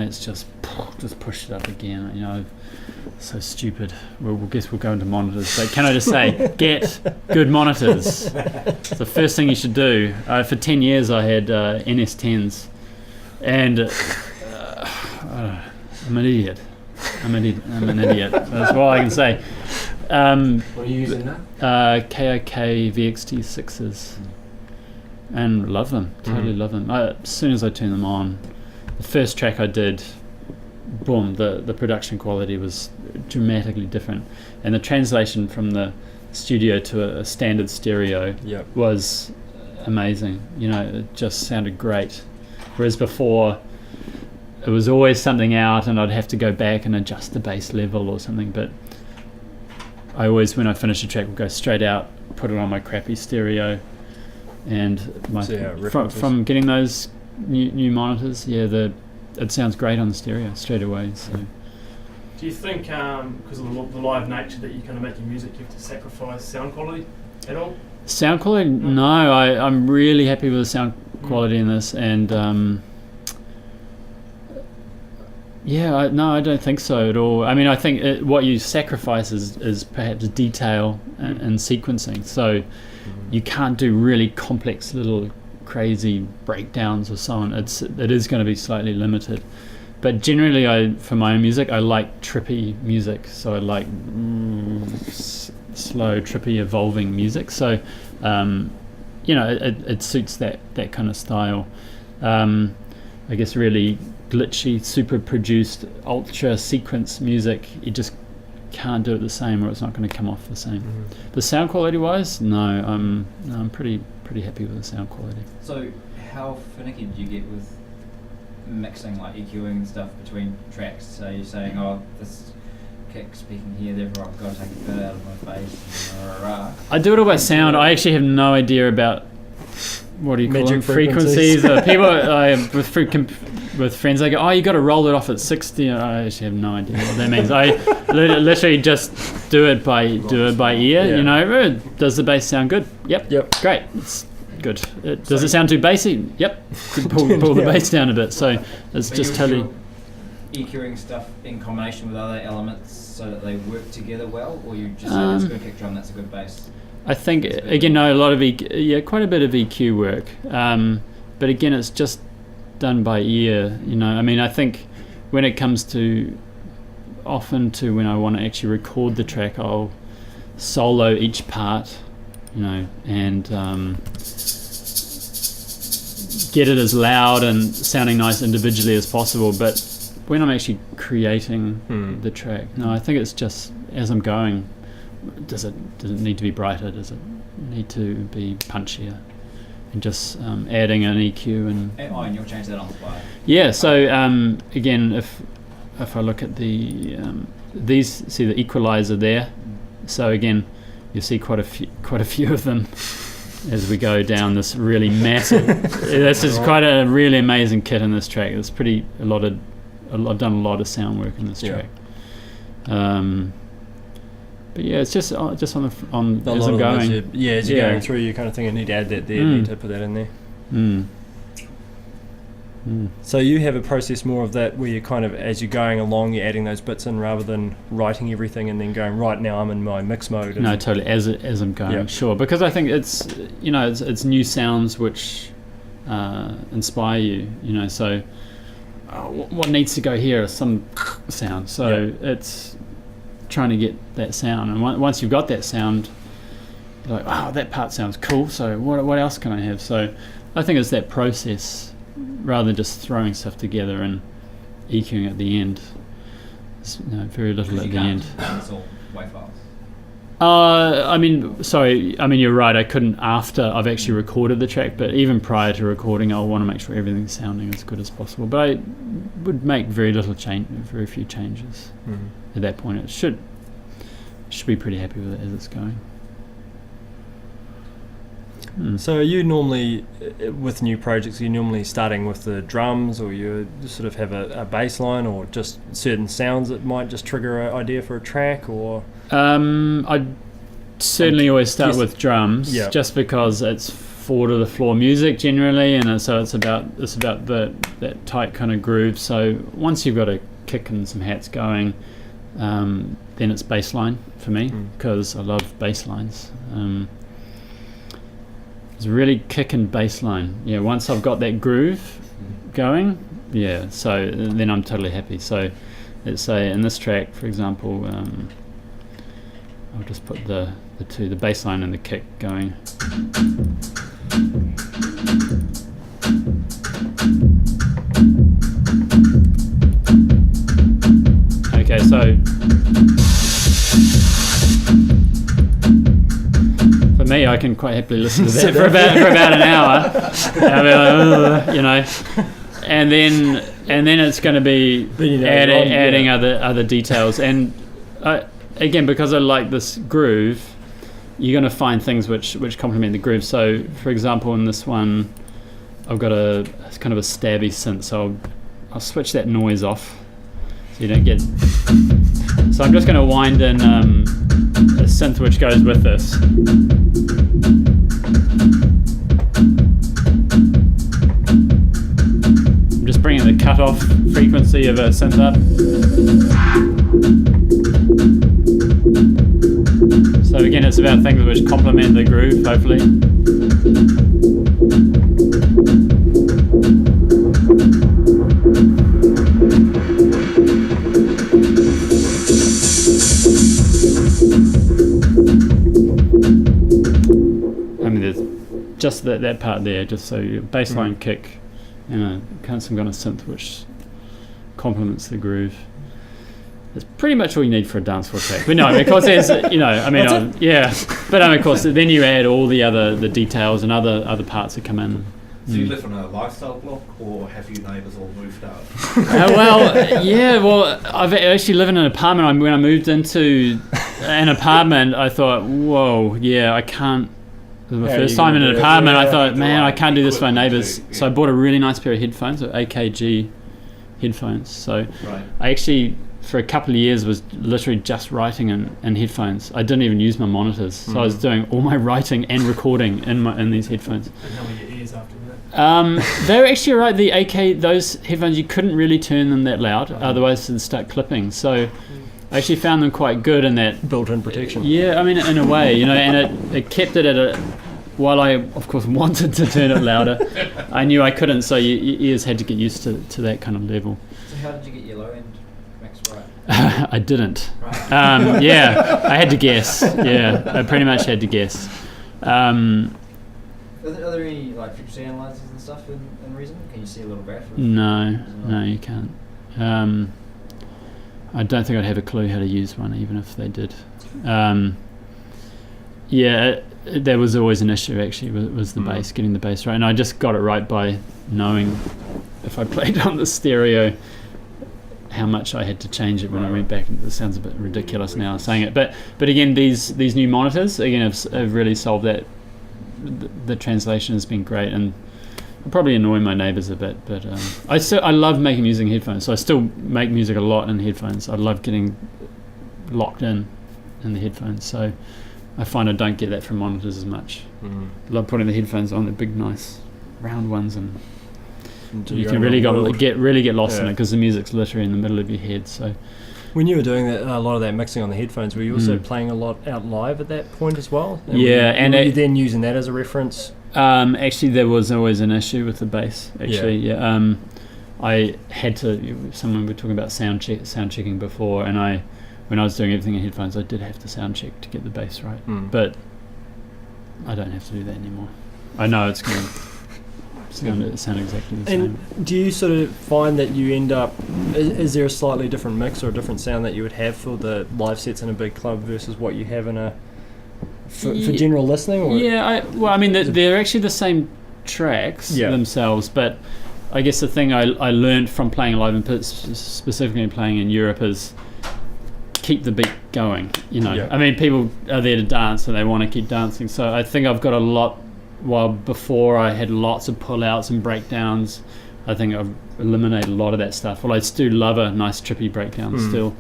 it's just pushed it up again. You know, so stupid. We'll guess we'll go into monitors. But can I just say, get good monitors. It's the first thing you should do. For 10 years I had NS10s, and I'm an idiot. I'm an idiot. That's all I can say. What are you using now? KOK VXT6s, and love them. Totally love them. As soon as I turn them on, the first track I did, boom, the production quality was dramatically different, and the translation from the studio to a standard stereo was amazing. You know, it just sounded great, whereas before it was always something out and I'd have to go back and adjust the bass level or something. But I always, when I finish a track, would go straight out, put it on my crappy stereo, and from getting those new monitors, it sounds great on the stereo straight away. So, do you think because of the live nature that you kind of make your music, you have to sacrifice sound quality at all? Sound quality? No, I'm really happy with the sound quality in this, and I don't think so at all. I mean, I think what you sacrifice is perhaps detail and sequencing. So you can't do really complex little crazy breakdowns or so on. It is going to be slightly limited. But generally, for my own music, I like trippy music. So I like slow, trippy, evolving music. So, it suits that kind of style. I guess really glitchy, super produced, ultra sequence music, you just can't do it the same, or it's not going to come off the same. The sound quality wise, I'm pretty happy with the sound quality. So how finicky do you get with mixing, like EQing and stuff between tracks? So you're saying, this kick speaking here, therefore I've got to take a bit out of my bass. I do it all by sound. I actually have no idea about what do you call them? Frequencies. People with friends, they go, you got to roll it off at 60. I actually have no idea what that means. I literally just do it by ear. Yeah. You know, does the bass sound good? Yep. Great. It's good. Does it sound too bassy? Yep. Pull the bass down a bit. So it's just totally EQing stuff in combination with other elements so that they work together well, or you just say that's a good kick drum, that's a good bass. I think again, a lot of quite a bit of EQ work, but again, it's just done by ear. You know, I mean, I think when it comes to when I want to actually record the track, I'll solo each part, you know, and get it as loud and sounding nice individually as possible. But when I'm actually creating the track, I think it's just as I'm going. Does it need to be brighter? Does it need to be punchier? And just adding an EQ and you'll change that on the fly. Yeah. So again, if I look at the see the equalizer there. So again, you see quite a few of them as we go down this really massive. This is quite a really amazing kit in this track. It's I've done a lot of sound work in this track. But yeah, it's just on as I'm going. As you're going through, you kind of think I need to add that there, need to put that in there. So you have a process more of that where you kind of, as you're going along, you're adding those bits in rather than writing everything and then going, right now I'm in my mix mode. No, totally, as I'm going, sure. Because I think it's new sounds which inspire you, you know, so what needs to go here is some sound. So it's trying to get that sound, and once you've got that sound, you're like, wow, that part sounds cool, so what else can I have? So I think it's that process rather than just throwing stuff together and EQing at the end. There's very little at the end. It's all WAV files. You're right, I couldn't after I've actually recorded the track, but even prior to recording I'll want to make sure everything's sounding as good as possible, but I would make very few changes. At that point it should be pretty happy with it as it's going. So are you normally, with new projects, are you normally starting with the drums, or you sort of have a bass line, or just certain sounds that might just trigger an idea for a track, or? I'd certainly always start with drums, just because it's 4 to the floor music generally, and so it's about that tight kind of groove. So once you've got a kick and some hats going, then it's bass line for me, because I love bass lines. It's really kick and bass line. Yeah, once I've got that groove going, yeah, so then I'm totally happy. So let's say in this track, for example, I'll just put the bass line and the kick going. Okay, so for me, I can quite happily listen to that for about an hour. You know, and then it's going to be adding other details. And again, because I like this groove, you're going to find things which complement the groove. So, for example, in this one, I've got it's kind of a stabby synth. So I'll switch that noise off, so you don't get. So I'm just going to wind in a synth which goes with this. I'm just bringing the cutoff frequency of a synth up. So again, it's about things which complement the groove, hopefully. I mean, there's just that part there, just so your bassline kick and some kind of synth which complements the groove. That's pretty much all you need for a dance floor track. But no, of course there's, but of course then you add all the details and other parts that come in. Do you live in a lifestyle block, or have your neighbours all moved out? I've actually lived in an apartment. When I moved into an apartment, I thought, whoa, yeah, I can't. It was my first time in an apartment. I thought, man, I can't do this for my neighbours. Yeah. So I bought a really nice pair of headphones, AKG headphones. So I actually, for a couple of years, was literally just writing in headphones. I didn't even use my monitors, so I was doing all my writing and recording in these headphones. And how were your ears after that? They were actually right. The those headphones, you couldn't really turn them that loud, otherwise they'd start clipping. So I actually found them quite good in that built-in protection. Yeah, I mean, in a way, and it kept it at a. While I, of course, wanted to turn it louder, I knew I couldn't. So your ears had to get used to that kind of level. So how did you get your low end mix right? I didn't. Right. I had to guess. Yeah, I pretty much had to guess. Are there any like frequency analyzers and stuff in Reason? Can you see a little graph? No, you can't. I don't think I'd have a clue how to use one, even if they did. There was always an issue actually. Was the bass, getting the bass right, and I just got it right by knowing if I played on the stereo, how much I had to change it when I went back. It sounds a bit ridiculous now saying it, but again, these new monitors again have really solved that. The translation has been great, and I'll probably annoy my neighbours a bit, but I love making music in headphones, so I still make music a lot in headphones. I love getting locked in the headphones, so I find I don't get that from monitors as much. I love putting the headphones on, the big nice round ones, and you can really get lost in it because the music's literally in the middle of your head. So when you were doing that, a lot of that mixing on the headphones, were you also playing a lot out live at that point as well? And were you then using that as a reference? Actually, there was always an issue with the bass. Actually, I had to. Someone were talking about sound checking before, and when I was doing everything in headphones, I did have to sound check to get the bass right. But I don't have to do that anymore. I know it's going to sound exactly the same. And do you sort of find that you end up, is there a slightly different mix or a different sound that you would have for the live sets in a big club versus what you have in for general listening? Or? They're actually the same tracks themselves, but I guess the thing I learned from playing live and specifically playing in Europe is keep the beat going, I mean, people are there to dance and they want to keep dancing, so I think I've got a lot. While before I had lots of pull-outs and breakdowns, I think I've eliminated a lot of that stuff. Well, I still love a nice trippy breakdown still.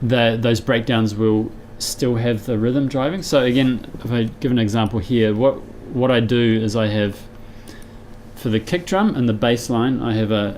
Those breakdowns will still have the rhythm driving. So again, if I give an example here, what I do is I have, for the kick drum and the bass line, I have a